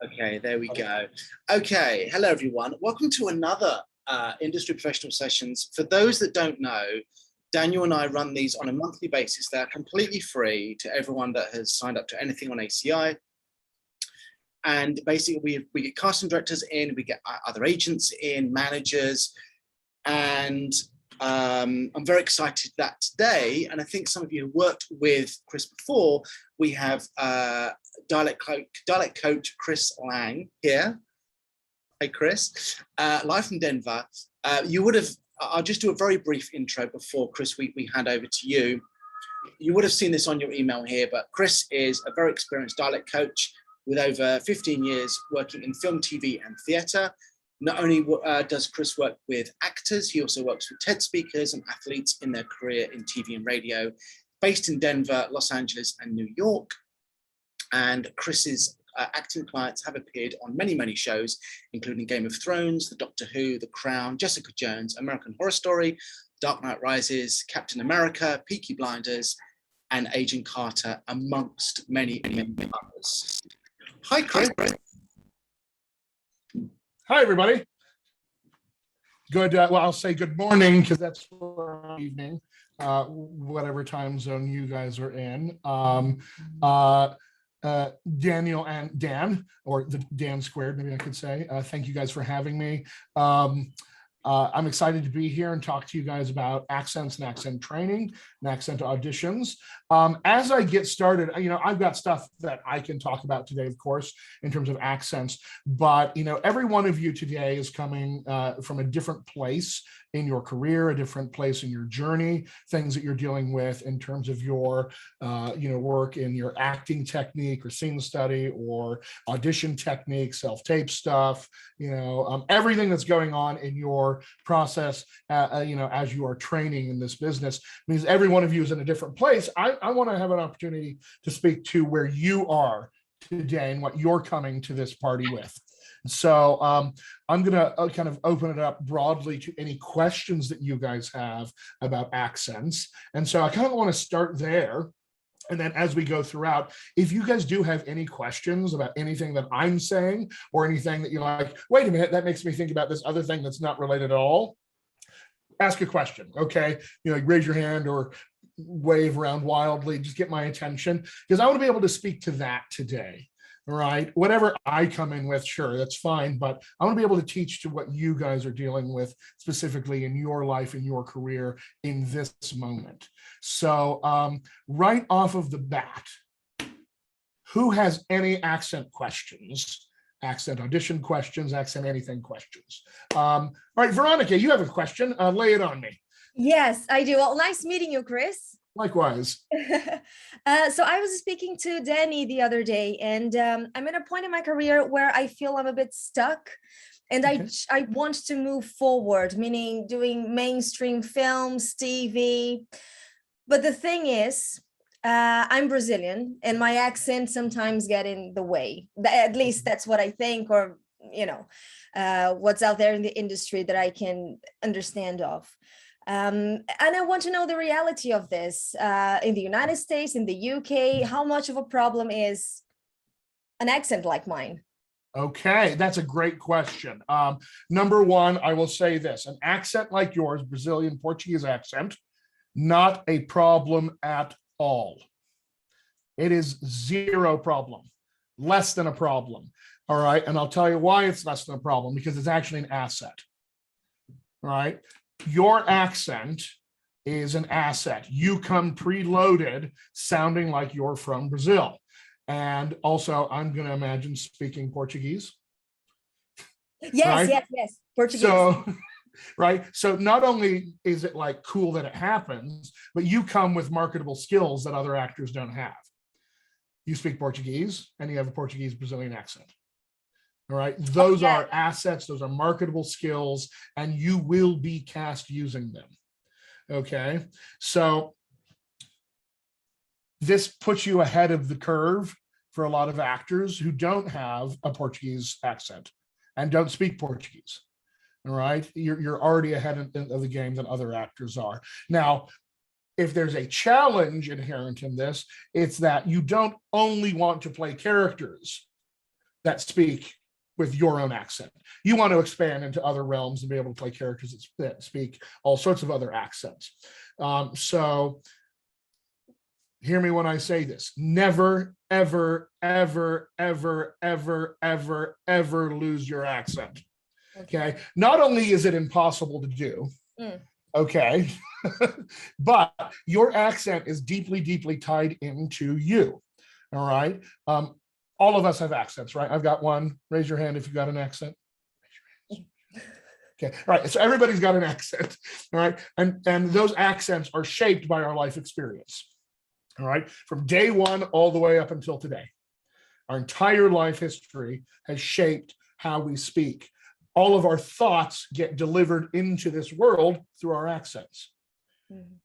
Okay, there we go. Okay, hello everyone. Welcome to another Industry Professional Sessions. For those that don't know, Daniel and I run these on a monthly basis. They're completely free to everyone that has signed up to anything on ACI. And basically we get casting directors in, we get other agents in, managers, and I'm very excited that today, and I think some of you have worked with Chris before, we have dialect coach Chris Lang here. Hey Chris, live from Denver. You would have, I'll just do a very brief intro before Chris, we hand over to you. You would have seen this on your email here, but Chris is a very experienced dialect coach with over 15 years working in film, TV and theatre. Not only does Chris work with actors, he also works with TED speakers and athletes in their career in TV and radio, based in Denver, Los Angeles, and New York. And Chris's acting clients have appeared on many, many shows, including Game of Thrones, The Doctor Who, The Crown, Jessica Jones, American Horror Story, Dark Knight Rises, Captain America, Peaky Blinders, and Agent Carter, amongst many, many others. Hi, Chris. Hi, everybody. Good. Well, I'll say good morning because that's evening, whatever time zone you guys are in. Daniel and Dan, or the Dan squared, maybe I could say. Thank you guys for having me. I'm excited to be here and talk to you guys about accents and accent training and accent auditions. As I get started, I've got stuff that I can talk about today, of course, in terms of accents, but, every one of you today is coming from a different place in your career, a different place in your journey, things that you're dealing with in terms of your, work in your acting technique or scene study or audition technique, self-tape stuff, everything that's going on in your process, as you are training in this business, means every one of you is in a different place. I want to have an opportunity to speak to where you are today and what you're coming to this party with. So I'm going to kind of open it up broadly to any questions that you guys have about accents. And so I kind of want to start there. And then as we go throughout, if you guys do have any questions about anything that I'm saying or anything that you're like, wait a minute, that makes me think about this other thing that's not related at all, ask a question, okay? Raise your hand or wave around wildly, just get my attention, because I want to be able to speak to that today. Right, whatever I come in with, sure, that's fine, but I want to be able to teach to what you guys are dealing with specifically in your life, in your career, in this moment. So right off of the bat, who has any accent questions, accent audition questions, accent anything questions? All right, Veronica, you have a question. Lay it on me. Yes, I do. Well, nice meeting you, Chris. Likewise. So I was speaking to Danny the other day, and I'm at a point in my career where I feel I'm a bit stuck, and okay. I want to move forward, meaning doing mainstream films, TV. But the thing is, I'm Brazilian, and my accent sometimes get in the way. At least that's what I think, or what's out there in the industry that I can understand of. And I want to know the reality of this in the United States, in the UK. How much of a problem is an accent like mine? Okay, that's a great question. Number one, I will say this: an accent like yours, Brazilian Portuguese accent, not a problem at all. It is zero problem, less than a problem. All right, and I'll tell you why it's less than a problem, because it's actually an asset. All right. Your accent is an asset. You come preloaded sounding like you're from Brazil. And also, I'm going to imagine speaking Portuguese. Yes, right? yes, Portuguese. So, right. So not only is it like cool that it happens, but you come with marketable skills that other actors don't have. You speak Portuguese and you have a Portuguese Brazilian accent. All right, those are assets, those are marketable skills, and you will be cast using them. Okay, so this puts you ahead of the curve for a lot of actors who don't have a Portuguese accent and don't speak Portuguese. All right, you're already ahead of the game than other actors are. Now, if there's a challenge inherent in this, it's that you don't only want to play characters that speak with your own accent. You want to expand into other realms and be able to play characters that speak all sorts of other accents. So hear me when I say this: never, ever, ever, ever, ever, ever, ever lose your accent. Okay. Not only is it impossible to do, okay, but your accent is deeply, deeply tied into you. All right. All of us have accents, right? I've got one. Raise your hand if you've got an accent. Okay. All right. So everybody's got an accent. All right. And those accents are shaped by our life experience. All right. From day one all the way up until today. Our entire life history has shaped how we speak. All of our thoughts get delivered into this world through our accents.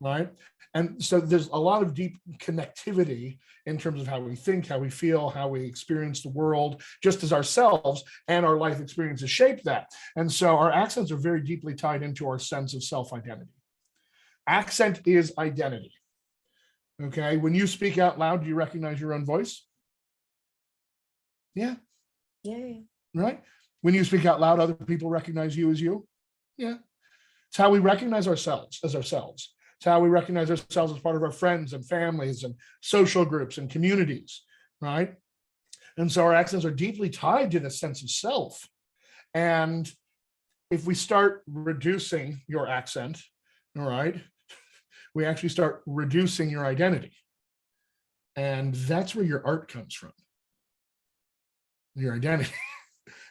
Right. And so there's a lot of deep connectivity in terms of how we think, how we feel, how we experience the world, just as ourselves and our life experiences shape that. And so our accents are very deeply tied into our sense of self-identity. Accent is identity. Okay. When you speak out loud, do you recognize your own voice? Yeah. Yeah. Right. When you speak out loud, other people recognize you as you. Yeah. It's how we recognize ourselves as ourselves. It's how we recognize ourselves as part of our friends and families and social groups and communities, right? And so our accents are deeply tied to this sense of self. And if we start reducing your accent, all right, we actually start reducing your identity. And that's where your art comes from, your identity.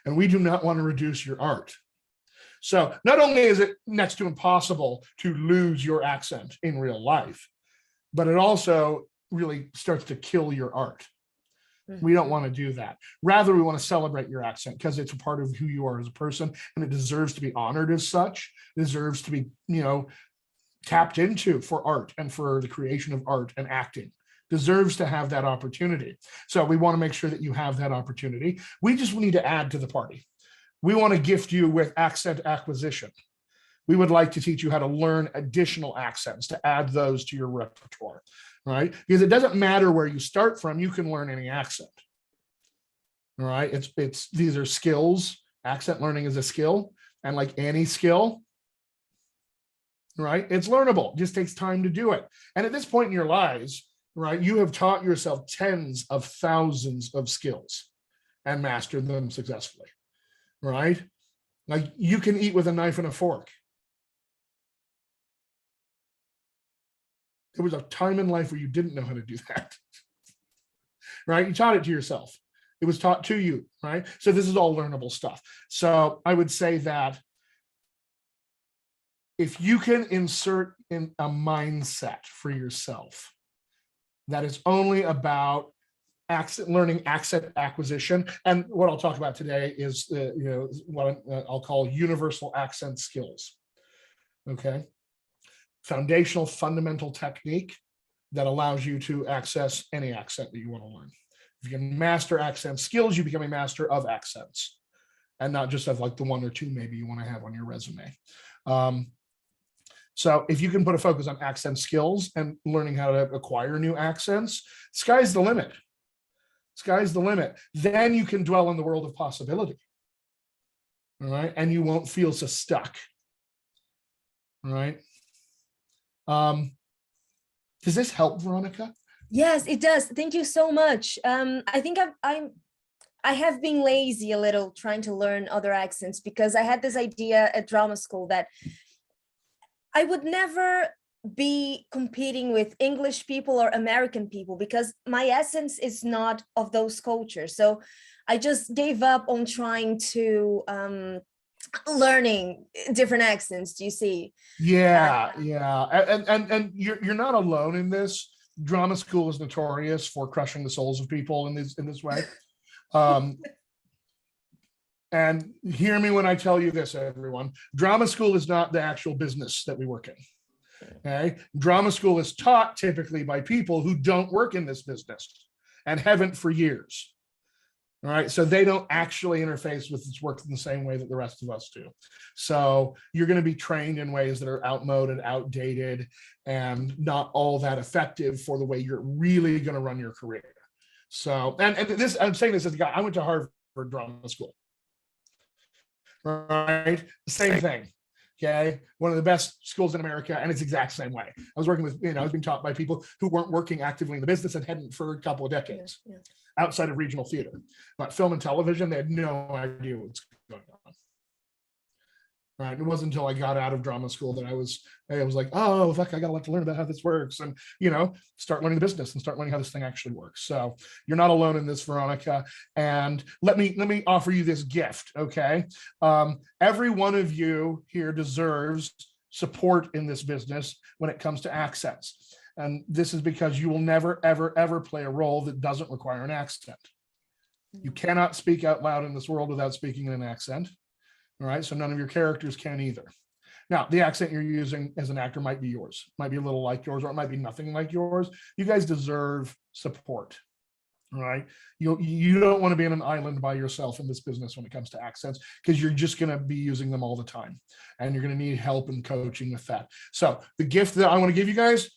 And we do not want to reduce your art. So not only is it next to impossible to lose your accent in real life, but it also really starts to kill your art. We don't want to do that. Rather, we want to celebrate your accent because it's a part of who you are as a person, and it deserves to be honored as such. It deserves to be, tapped into for art and for the creation of art and acting. Deserves to have that opportunity. So we want to make sure that you have that opportunity. We just need to add to the party. We want to gift you with accent acquisition. We would like to teach you how to learn additional accents to add those to your repertoire, right? Because it doesn't matter where you start from, you can learn any accent. All right. These are skills. Accent learning is a skill. And like any skill, right? It's learnable. It just takes time to do it. And at this point in your lives, right, you have taught yourself tens of thousands of skills and mastered them successfully. Right? Like you can eat with a knife and a fork. There was a time in life where you didn't know how to do that. Right? You taught it to yourself. It was taught to you, right? So this is all learnable stuff. So I would say that if you can insert in a mindset for yourself that is only about learning accent acquisition, and what I'll talk about today is what I'll call universal accent skills. Okay, foundational, fundamental technique that allows you to access any accent that you want to learn. If you can master accent skills, you become a master of accents, and not just of like the one or two maybe you want to have on your resume. So if you can put a focus on accent skills and learning how to acquire new accents, sky's the limit. Sky's the limit. Then you can dwell in the world of possibility. All right. And you won't feel so stuck. All right. Does this help, Veronica? Yes, it does. Thank you so much. I think I have been lazy a little trying to learn other accents because I had this idea at drama school that I would never be competing with English people or American people because my essence is not of those cultures. So I just gave up on trying to learning different accents. Do you see? Yeah. And you're not alone in this. Drama school is notorious for crushing the souls of people in this way. And hear me when I tell you this, everyone. Drama school is not the actual business that we work in. Okay. Drama school is taught typically by people who don't work in this business and haven't for years. All right. So they don't actually interface with this work in the same way that the rest of us do. So you're going to be trained in ways that are outmoded, outdated, and not all that effective for the way you're really going to run your career. So, and this, I'm saying this as a guy, I went to Harvard drama school. Right? Same thing. Okay. One of the best schools in America, and it's the exact same way. I was working with, I was being taught by people who weren't working actively in the business and hadn't for a couple of decades outside of regional theater. But film and television, they had no idea what's going on. Right. It wasn't until I got out of drama school that I was like, oh, fuck, I got a lot to learn about how this works, and start learning the business and start learning how this thing actually works. So you're not alone in this, Veronica. And let me offer you this gift. Okay. Every one of you here deserves support in this business when it comes to accents. And this is because you will never, ever, ever play a role that doesn't require an accent. You cannot speak out loud in this world without speaking in an accent. All right, so none of your characters can either. Now, the accent you're using as an actor might be yours, might be a little like yours, or it might be nothing like yours. You guys deserve support. All right, you don't want to be on an island by yourself in this business when it comes to accents, because you're just going to be using them all the time, and you're going to need help and coaching with that. So the gift that I want to give you guys,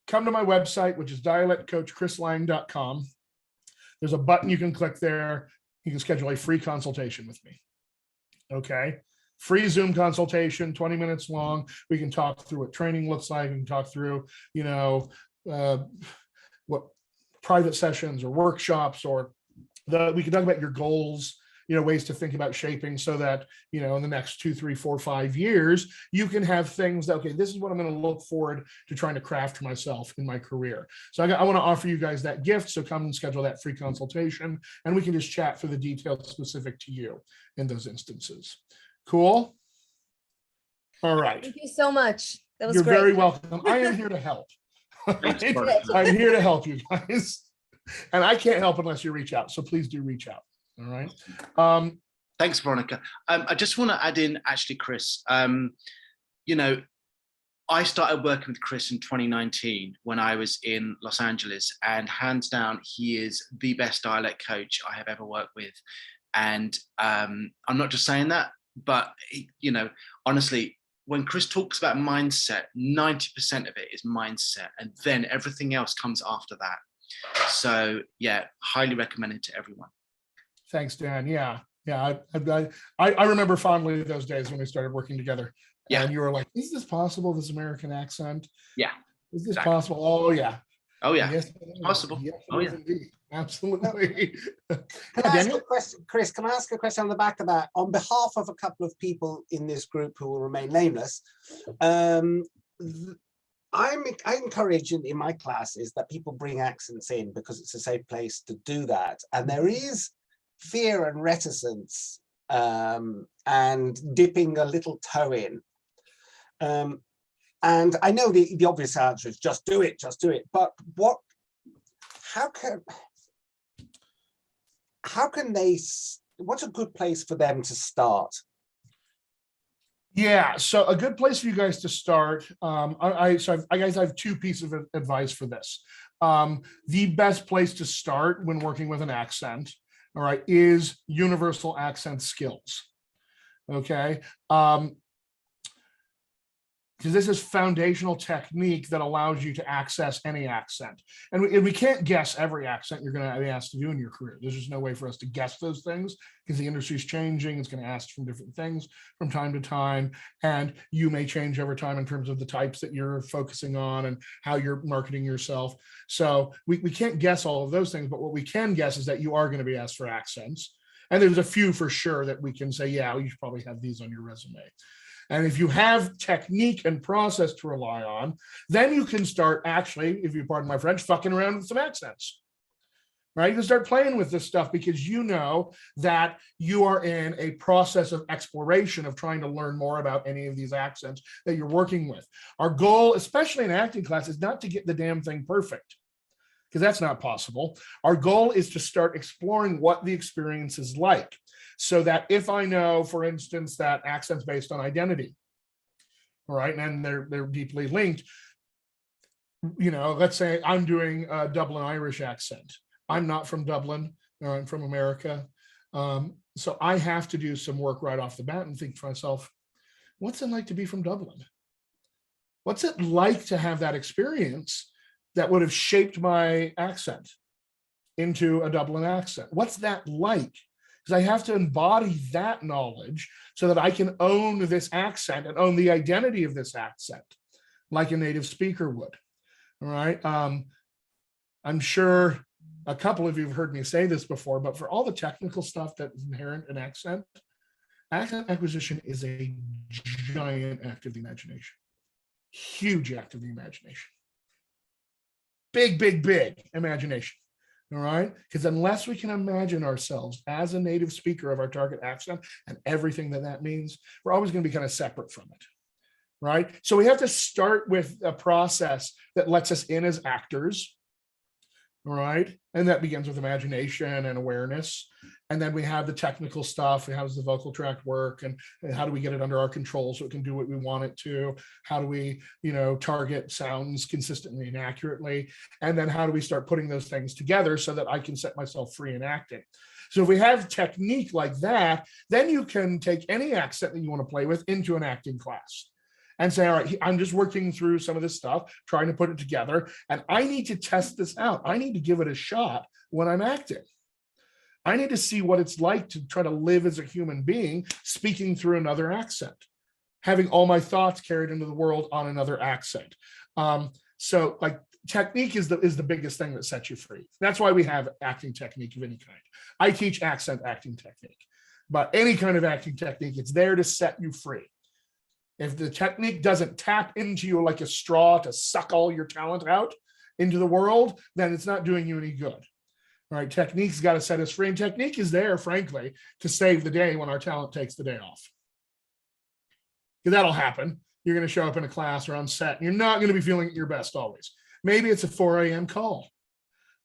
come to my website, which is dialectcoachchrislang.com. There's a button you can click there. You can schedule a free consultation with me. Okay, free Zoom consultation, 20 minutes long. We can talk through what training looks like. We can talk through, what private sessions or workshops, or we can talk about your goals, ways to think about shaping so that, in the next 2, 3, 4, 5 years, you can have things that, okay, this is what I'm going to look forward to trying to craft for myself in my career. So I want to offer you guys that gift. So come and schedule that free consultation, and we can just chat through the details specific to you in those instances. Cool. All right. Thank you so much. That was You're great. very welcome. I am here to help. I'm here to help you guys. And I can't help unless you reach out. So please do reach out. All right. Thanks, Veronica. I just want to add in, actually, Chris, I started working with Chris in 2019 when I was in Los Angeles, and hands down, he is the best dialect coach I have ever worked with. And I'm not just saying that, but, honestly, when Chris talks about mindset, 90% of it is mindset, and then everything else comes after that. So yeah, highly recommended to everyone. Thanks, Dan. Yeah. I remember fondly those days when we started working together. Yeah. And you were like, is this possible, this American accent? Yeah. Is this possible? Oh, yeah. Oh, yeah. Yes, possible. Yes, oh, yeah. Indeed. Absolutely. Can I ask a question, Chris? Can I ask a question on the back of that? On behalf of a couple of people in this group who will remain nameless, I encourage in my classes that people bring accents in because it's a safe place to do that. And there is fear and reticence and dipping a little toe in. And I know the obvious answer is just do it. But what's a good place for them to start? Yeah, so a good place for you guys to start. I have 2 pieces of advice for this. The best place to start when working with an accent, all right, is universal accent skills. Okay. Because this is foundational technique that allows you to access any accent. And we can't guess every accent you're going to be asked to do in your career. There's just no way for us to guess those things because the industry is changing. It's going to ask from different things from time to time. And you may change over time in terms of the types that you're focusing on and how you're marketing yourself. So we can't guess all of those things, but what we can guess is that you are going to be asked for accents. And there's a few for sure that we can say, yeah, you should probably have these on your resume. And if you have technique and process to rely on, then you can start actually, if you pardon my French, fucking around with some accents, right? You can start playing with this stuff because you know that you are in a process of exploration of trying to learn more about any of these accents that you're working with. Our goal, especially in acting class, is not to get the damn thing perfect, because that's not possible. Our goal is to start exploring what the experience is like. So that if I know, for instance, that accent's based on identity, all right, and they're deeply linked, let's say I'm doing a Dublin Irish accent. I'm not from Dublin, I'm from America. So I have to do some work right off the bat and think to myself, what's it like to be from Dublin? What's it like to have that experience that would have shaped my accent into a Dublin accent? What's that like? because I have to embody that knowledge so that I can own this accent and own the identity of this accent like a native speaker would. All right. I'm sure a couple of you have heard me say this before, but for all the technical stuff that's inherent in accent acquisition is a giant act of the imagination, huge act of the imagination, big imagination. All right, because unless we can imagine ourselves as a native speaker of our target accent and everything that means, we're always going to be kind of separate from it. Right. So we have to start with a process that lets us in as actors. All right. And that begins with imagination and awareness. And then we have the technical stuff. How does the vocal tract work? And how do we get it under our control so it can do what we want it to? How do we, target sounds consistently and accurately? And then how do we start putting those things together so that I can set myself free in acting? So if we have technique like that, then you can take any accent that you want to play with into an acting class and say, all right, I'm just working through some of this stuff, trying to put it together, and I need to test this out. I need to give it a shot when I'm acting. I need to see what it's like to try to live as a human being, speaking through another accent, having all my thoughts carried into the world on another accent. So like technique is the biggest thing that sets you free. That's why we have acting technique of any kind. I teach accent acting technique, but any kind of acting technique, it's there to set you free. If the technique doesn't tap into you like a straw to suck all your talent out into the world, then it's not doing you any good. All right, technique's got to set us free, and technique is there, frankly, to save the day when our talent takes the day off. Because that'll happen. You're going to show up in a class or on set, and you're not going to be feeling at your best always. Maybe it's a 4 a.m. call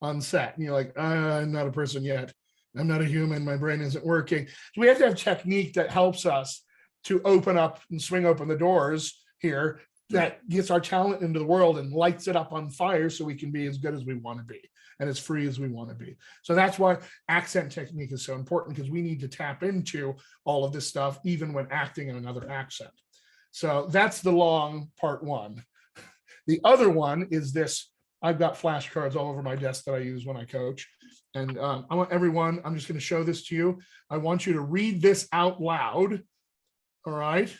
on set, and you're like, I'm not a person yet. I'm not a human. My brain isn't working. So we have to have technique that helps us to open up and swing open the doors here that gets our talent into the world and lights it up on fire so we can be as good as we want to be and as free as we want to be. So that's why accent technique is so important, because we need to tap into all of this stuff even when acting in another accent. So that's the long part one. The other one is this. I've got flashcards all over my desk that I use when I coach. And I want everyone, I'm just going to show this to you. I want you to read this out loud. All right.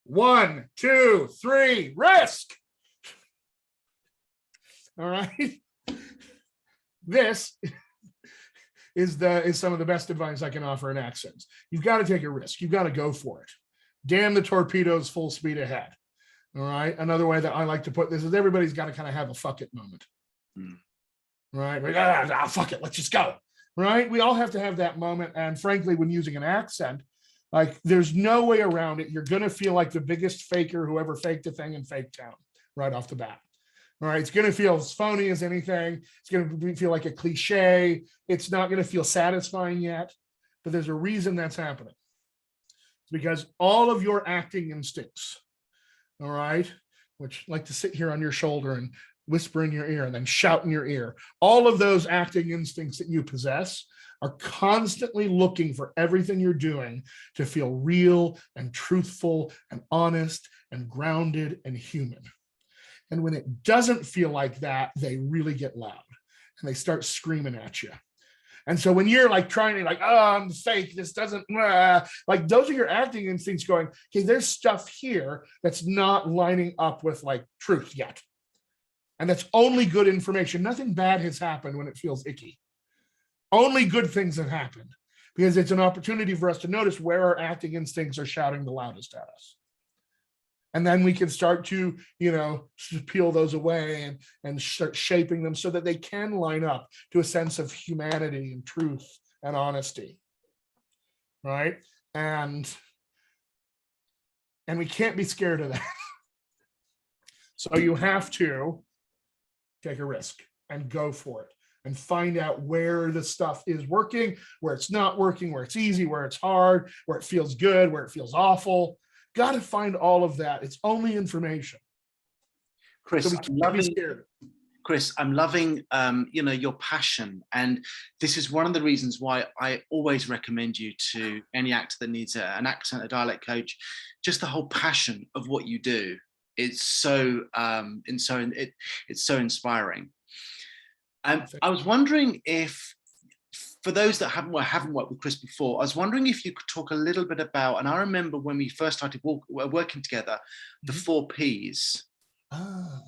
One, two, three, risk. All right. This is some of the best advice I can offer in accents. You've got to take a risk. You've got to go for it. Damn the torpedoes, full speed ahead. All right. Another way that I like to put this is everybody's got to kind of have a fuck it moment. Right. Like, fuck it. Let's just go. Right. We all have to have that moment. And frankly, when using an accent, like there's no way around it. You're going to feel like the biggest faker who ever faked a thing in fake town right off the bat. All right. It's going to feel as phony as anything. It's going to feel like a cliche. It's not going to feel satisfying yet, but there's a reason that's happening. It's because all of your acting instincts, all right, which like to sit here on your shoulder and whisper in your ear and then shout in your ear, all of those acting instincts that you possess are constantly looking for everything you're doing to feel real and truthful and honest and grounded and human. And when it doesn't feel like that, they really get loud and they start screaming at you. And so when you're like trying to like, oh, I'm fake, this doesn't, like those are your acting instincts going, okay, there's stuff here that's not lining up with like truth yet. And that's only good information. Nothing bad has happened when it feels icky. Only good things have happened because it's an opportunity for us to notice where our acting instincts are shouting the loudest at us. And then we can start to, peel those away and start shaping them so that they can line up to a sense of humanity and truth and honesty. Right? And we can't be scared of that. So you have to take a risk and go for it and find out where the stuff is working, where it's not working, where it's easy, where it's hard, where it feels good, where it feels awful. Got to find all of that. It's only information. Chris, So I'm loving, your passion. And this is one of the reasons why I always recommend you to any actor that needs an accent, a dialect coach, just the whole passion of what you do. It's so inspiring. I was wondering if, for those that haven't worked with Chris before, I was wondering if you could talk a little bit about, and I remember when we first started working together, the 4 Ps. Ah,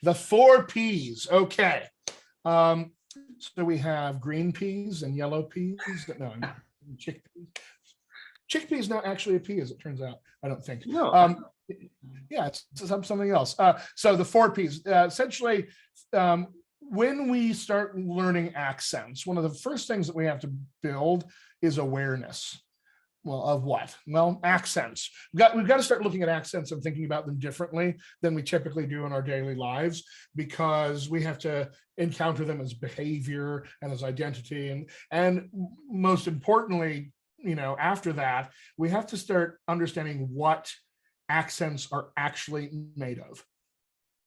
the 4 Ps. Okay. So we have green peas and yellow peas. No, chickpeas. Chickpea is not actually a pea, as it turns out. I don't think. No. Yeah, it's something else. So the 4 Ps, essentially, when we start learning accents, one of the first things that we have to build is awareness. Well, of what? Well, accents. We've got to start looking at accents and thinking about them differently than we typically do in our daily lives, because we have to encounter them as behavior and as identity. And most importantly, after that, we have to start understanding what accents are actually made of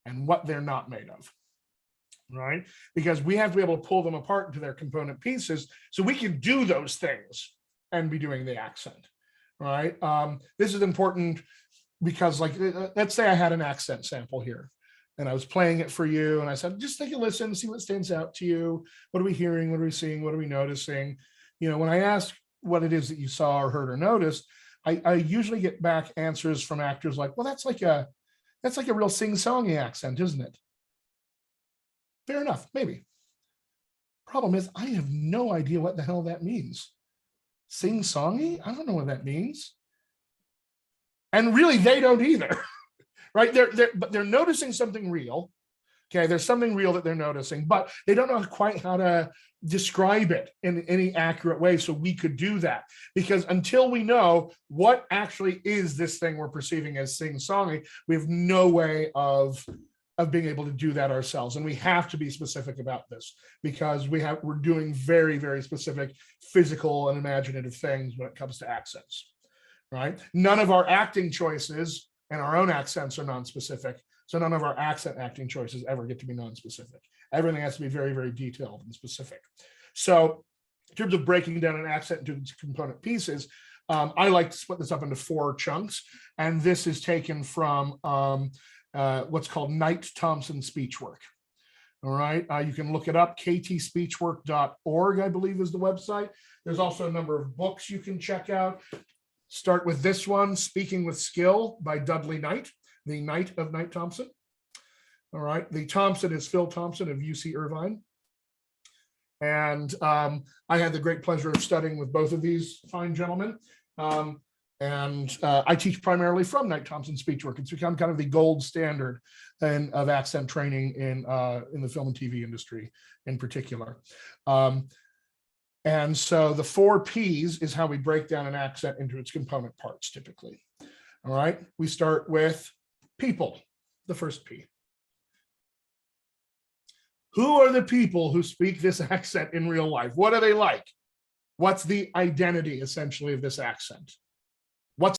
and what they're not made of. Right? Because we have to be able to pull them apart into their component pieces so we can do those things and be doing the accent, right? This is important because, like, let's say I had an accent sample here and I was playing it for you and I said, just take a listen, see what stands out to you. What are we hearing? What are we seeing? What are we noticing? When I ask what it is that you saw or heard or noticed, I usually get back answers from actors like, well, that's like a real sing-songy accent, isn't it? Fair enough, maybe. Problem is, I have no idea what the hell that means. Sing-songy? I don't know what that means. And really, they don't either, right? But they're noticing something real. Okay, there's something real that they're noticing, but they don't know quite how to describe it in any accurate way. So we could do that, because until we know what actually is this thing we're perceiving as sing-songy, we have no way of being able to do that ourselves. And we have to be specific about this, because we're doing very, very specific physical and imaginative things when it comes to accents, right? None of our acting choices and our own accents are non-specific. So none of our accent acting choices ever get to be non-specific. Everything has to be very, very detailed and specific. So in terms of breaking down an accent into its component pieces, I like to split this up into 4 chunks. And this is taken from what's called Knight Thompson speech work. All right, you can look it up. ktspeechwork.org, I believe, is the website. There's also a number of books you can check out. Start with this one, Speaking with Skill by Dudley Knight, the Knight of Knight Thompson. All right, the Thompson is Phil Thompson of UC Irvine. And I had the great pleasure of studying with both of these fine gentlemen. I teach primarily from Knight Thompson speech work. It's become kind of the gold standard of accent training in the film and TV industry in particular. And so the 4 Ps is how we break down an accent into its component parts typically. All right, we start with people, the first P. Who are the people who speak this accent in real life? What are they like? What's the identity essentially of this accent?